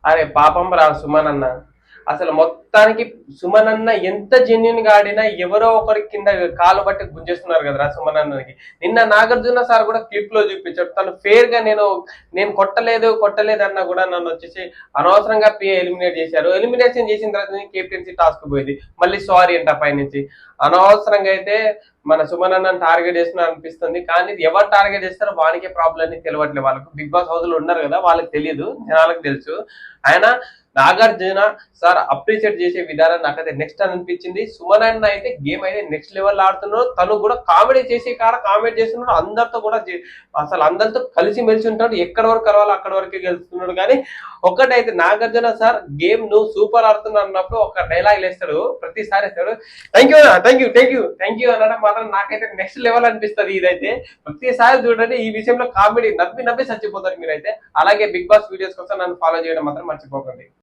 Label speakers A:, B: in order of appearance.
A: అరే పాపం రా సుమన్ అన్న. అసలు మొత్తానికి సుమన్ అన్న ఎంత జెన్యున్ గా ఆడినా ఎవరో ఒకరి కింద కాలు బట్టి గుంజేస్తున్నారు కదరా సుమన్ అన్నకి. నిన్న నాగార్జున సార్ కూడా క్లిప్ లో చూపించాడు, తను ఫేర్ గా నేను నేను కొట్టలేదు అన్నా కూడా నన్ను వచ్చేసి అనవసరంగా ఎలిమినేట్ చేశారు. ఎలిమినేషన్ చేసిన తర్వాత కెప్టెన్సీ టాస్క్ పోయింది, మళ్ళీ సారీ అంట పైనుంచి. అనవసరంగా అయితే మన సుమన్ అన్నని టార్గెట్ చేస్తున్నారు అనిపిస్తుంది. కానీ ఎవరు టార్గెట్ చేస్తారో వానికే ప్రాబ్లం అని తెలియట్లేదు వాళ్ళకు. బిగ్ బాస్ హౌస్ లో ఉన్నారు కదా, వాళ్ళకి తెలియదు, జనాలకు తెలుసు. ఆయన నాగార్జున సార్ అప్రిషియేట్ చేసే విధానం నాకైతే నెక్స్ట్ అని అనిపించింది. సుమన్ అన్న అయితే గేమ్ అయితే నెక్స్ట్ లెవెల్ ఆడుతున్నాడు. తను కూడా కామెడీ చేసే కాడ కామెడీ చేస్తున్నాడు, అందరితో కూడా అసలు అందరితో కలిసి మెలిసి ఉంటాడు. ఎక్కడి వరకు కలవాలో అక్కడి వరకే గెలుస్తున్నాడు. కానీ ఒక్కటైతే నాగార్జున సార్ గేమ్ నువ్వు సూపర్ ఆడుతున్నావు అన్నప్పుడు ఒక డైలాగ్ వేస్తాడు, ప్రతిసారి వేస్తాడు, thank you thank you thank you thank you అనడం మాత్రం నాకైతే నెక్స్ట్ లెవెల్ అనిపిస్తుంది. ఇదైతే ప్రతిసారి చూడండి, ఈ విషయంలో కామెడీ నవ్వి నవ్వి చచ్చిపోతారు మీరైతే. అలాగే బిగ్ బాస్ వీడియోస్ కోసం నన్ను ఫాలో చేయడం మాత్రం మర్చిపోకండి.